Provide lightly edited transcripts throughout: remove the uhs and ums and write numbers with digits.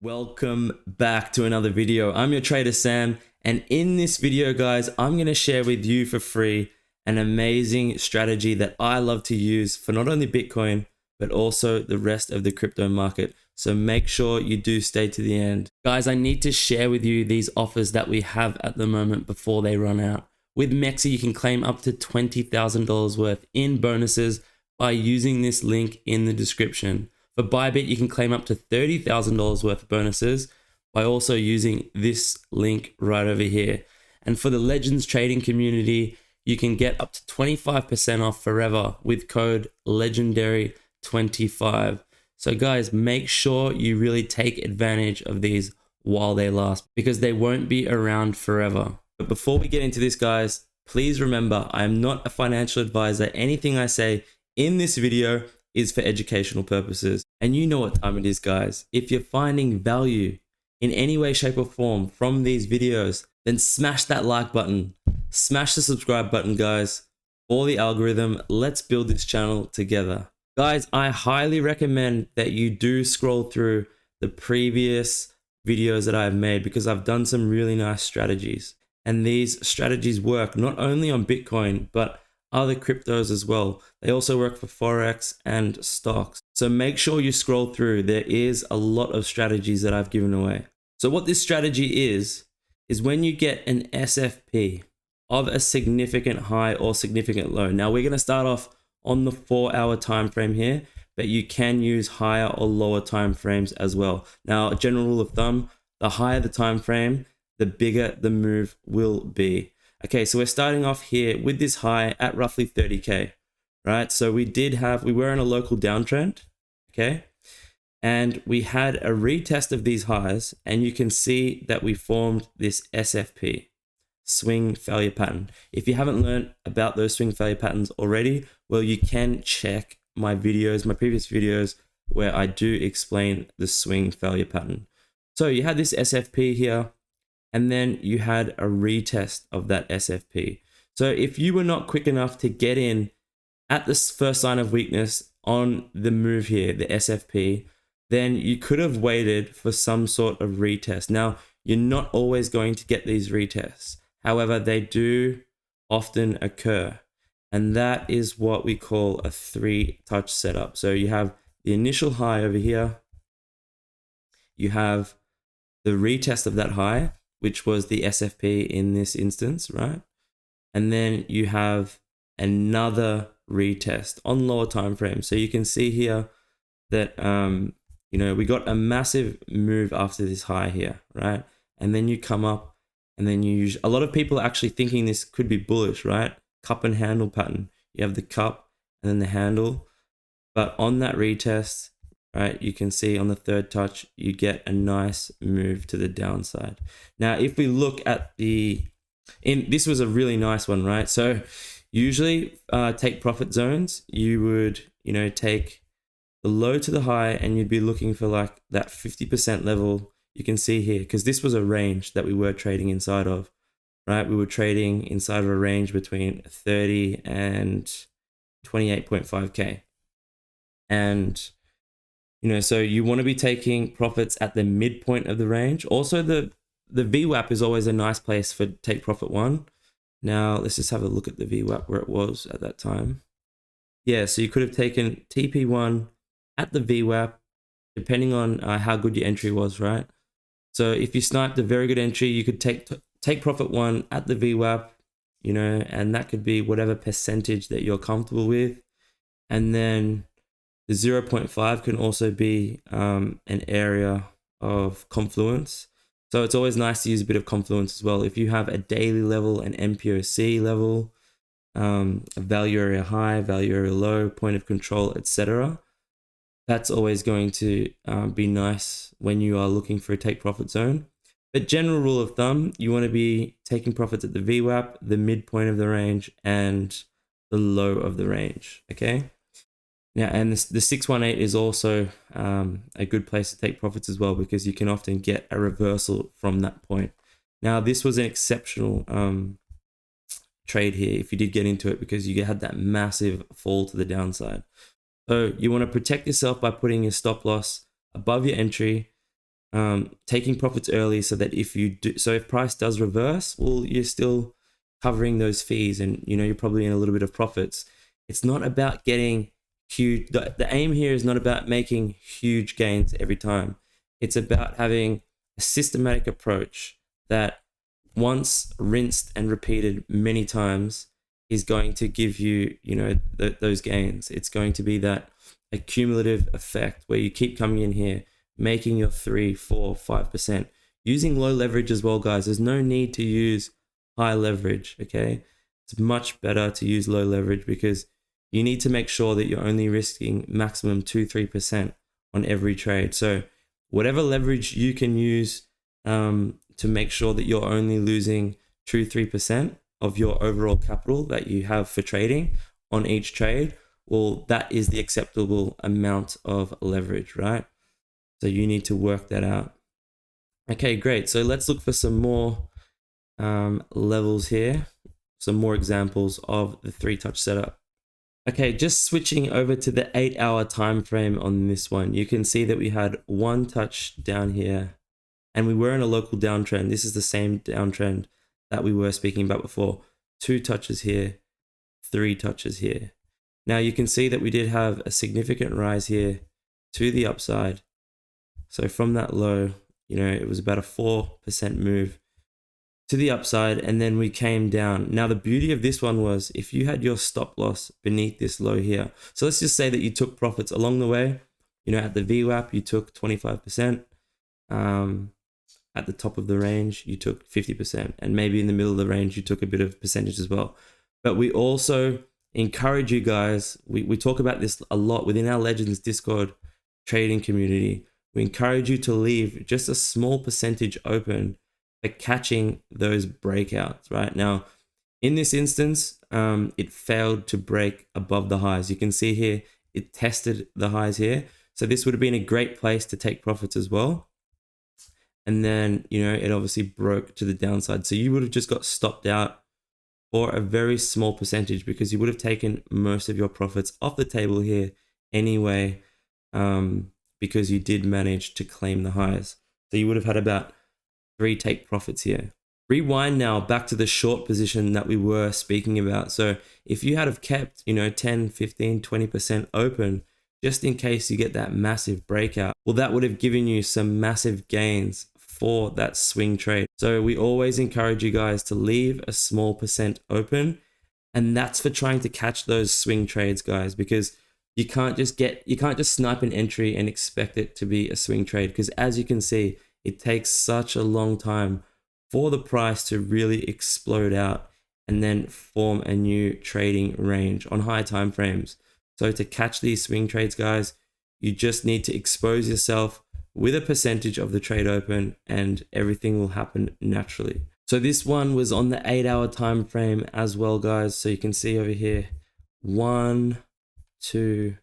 Welcome back to another video. I'm your trader Sam, and in this video guys, I'm going to share with you for free an amazing strategy that I love to use for not only Bitcoin but also the rest of the crypto market. So make sure you do stay to the end. Guys, I need to share with you these offers that we have at the moment before they run out. With Mexi, you can claim up to $20,000 worth in bonuses by using this link in the description. For Bybit, you can claim up to $30,000 worth of bonuses by also using this link right over here. And for the Legends trading community, you can get up to 25% off forever with code LEGENDARY25. So guys, make sure you really take advantage of these while they last because they won't be around forever. But before we get into this guys, please remember, I am not a financial advisor. Anything I say in this video is for educational purposes. And you know what time it is, guys. If you're finding value in any way, shape, or form from these videos, then smash that like button, smash the subscribe button, guys, for the algorithm. Let's build this channel together. Guys, I highly recommend that you do scroll through the previous videos that I've made because I've done some really nice strategies. And these strategies work not only on Bitcoin, but other cryptos as well. They also work for Forex and stocks. So make sure you scroll through. There is a lot of strategies that I've given away. So what this strategy is when you get an SFP of a significant high or significant low. Now we're going to start off on the 4-hour time frame here, but you can use higher or lower time frames as well. Now, a general rule of thumb, the higher the time frame, the bigger the move will be. Okay, so we're starting off here with this high at roughly 30K, right? So we were in a local downtrend, okay? And we had a retest of these highs, and you can see that we formed this SFP, swing failure pattern. If you haven't learned about those swing failure patterns already, well, you can check my videos, my previous videos, where I do explain the swing failure pattern. So you had this SFP here, and then you had a retest of that SFP. So if you were not quick enough to get in at this first sign of weakness on the move here, the SFP, then you could have waited for some sort of retest. Now, you're not always going to get these retests. However, they do often occur. And that is what we call a 3-touch setup. So you have the initial high over here. You have the retest of that high, which was the SFP in this instance, right? And then you have another retest on lower time frames. So you can see here that, we got a massive move after this high here, right? And then you come up and then a lot of people are actually thinking this could be bullish, right? Cup and handle pattern. You have the cup and then the handle. But on that retest, right, you can see on the third touch, you get a nice move to the downside. Now, if we look at this was a really nice one, right? So usually take profit zones, you would, take the low to the high and you'd be looking for like that 50% level you can see here, because this was a range that we were trading inside of, right? We were trading inside of a range between 30 and 28.5K. And so you want to be taking profits at the midpoint of the range. Also, the VWAP is always a nice place for take profit one. Now, let's just have a look at the VWAP where it was at that time. Yeah, so you could have taken TP1 at the VWAP, depending on how good your entry was, right? So if you sniped a very good entry, you could take profit one at the VWAP, and that could be whatever percentage that you're comfortable with. And then the 0.5 can also be an area of confluence. So it's always nice to use a bit of confluence as well. If you have a daily level, an MPOC level, a value area high, value area low, point of control, etc., that's always going to be nice when you are looking for a take profit zone. But general rule of thumb, you want to be taking profits at the VWAP, the midpoint of the range, and the low of the range, okay? Yeah, and the 618 is also a good place to take profits as well, because you can often get a reversal from that point. Now, this was an exceptional trade here if you did get into it, because you had that massive fall to the downside. So you want to protect yourself by putting your stop loss above your entry, taking profits early so that if price does reverse, well, you're still covering those fees, and you're probably in a little bit of profits. It's not about getting huge. The aim here is not about making huge gains every time. It's about having a systematic approach that, once rinsed and repeated many times, is going to give you, those gains. It's going to be that accumulative effect where you keep coming in here, making your 3, 4, 5%, using low leverage as well, guys. There's no need to use high leverage, okay? It's much better to use low leverage because you need to make sure that you're only risking maximum 2-3% on every trade. So whatever leverage you can use to make sure that you're only losing 2-3% of your overall capital that you have for trading on each trade, well, that is the acceptable amount of leverage, right? So you need to work that out. Okay, great. So let's look for some more levels here, some more examples of the 3-touch setup. Okay, just switching over to the 8-hour time frame on this one, you can see that we had 1 touch down here, and we were in a local downtrend. This is the same downtrend that we were speaking about before. 2 touches here, 3 touches here. Now you can see that we did have a significant rise here to the upside. So from that low, it was about a 4% move to the upside, and then we came down. Now the beauty of this one was if you had your stop loss beneath this low here. So let's just say that you took profits along the way. At the VWAP you took 25%. At the top of the range you took 50%, and maybe in the middle of the range you took a bit of percentage as well. But we also encourage you guys, we talk about this a lot within our Legends Discord trading community. We encourage you to leave just a small percentage open for catching those breakouts. Right now, in this instance, it failed to break above the highs. You can see here, it tested the highs here. So this would have been a great place to take profits as well. And then, it obviously broke to the downside. So you would have just got stopped out for a very small percentage because you would have taken most of your profits off the table here anyway, because you did manage to claim the highs. So you would have had about 3 take profits here. Rewind now back to the short position that we were speaking about. So if you had have kept, 10, 15, 20% open, just in case you get that massive breakout, well, that would have given you some massive gains for that swing trade. So we always encourage you guys to leave a small percent open, and that's for trying to catch those swing trades, guys, because you can't just snipe an entry and expect it to be a swing trade, because as you can see, it takes such a long time for the price to really explode out and then form a new trading range on high time frames. So to catch these swing trades, guys, you just need to expose yourself with a percentage of the trade open and everything will happen naturally. So this one was on the 8-hour time frame as well, guys. So you can see over here, 1, 2,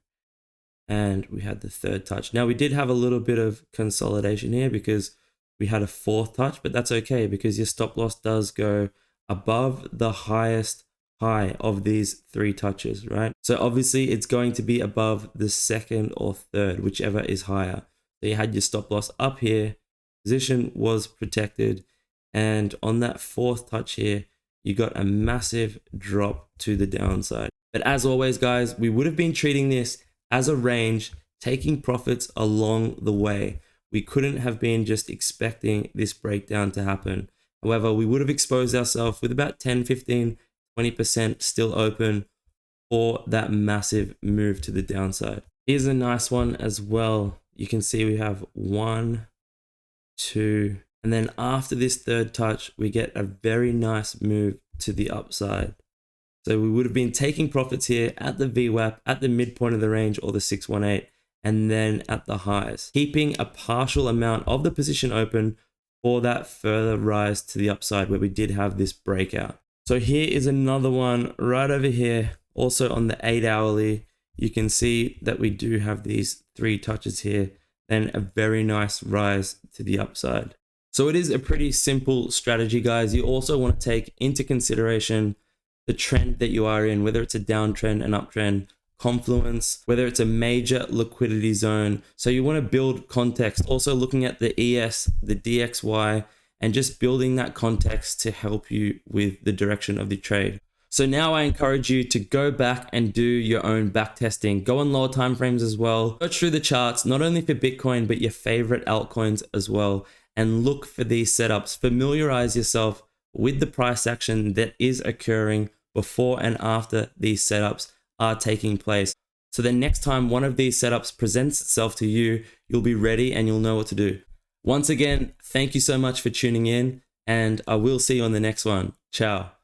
and we had the 3rd touch. Now we did have a little bit of consolidation here because we had a 4th touch, but that's okay because your stop loss does go above the highest high of these 3 touches, right? So obviously it's going to be above the 2nd or 3rd, whichever is higher. So you had your stop loss up here, position was protected, and on that 4th touch here, you got a massive drop to the downside. But as always, guys, we would have been treating this as a range, taking profits along the way. We couldn't have been just expecting this breakdown to happen. However, we would have exposed ourselves with about 10, 15, 20% still open for that massive move to the downside. Here's a nice one as well. You can see we have 1, 2, and then after this 3rd touch, we get a very nice move to the upside. So we would have been taking profits here at the VWAP, at the midpoint of the range or the 618, and then at the highs, keeping a partial amount of the position open for that further rise to the upside where we did have this breakout. So here is another one right over here, also on the 8-hourly. You can see that we do have these 3 touches here, then a very nice rise to the upside. So it is a pretty simple strategy, guys. You also want to take into consideration the trend that you are in, whether it's a downtrend, an uptrend, confluence, whether it's a major liquidity zone. So you want to build context, also looking at the ES, the DXY, and just building that context to help you with the direction of the trade. So now I encourage you to go back and do your own back testing. Go on lower time frames as well. Go through the charts, not only for Bitcoin, but your favorite altcoins as well, and look for these setups. Familiarize yourself with the price action that is occurring before and after these setups are taking place. So the next time one of these setups presents itself to you, you'll be ready and you'll know what to do. Once again, thank you so much for tuning in, and I will see you on the next one. Ciao.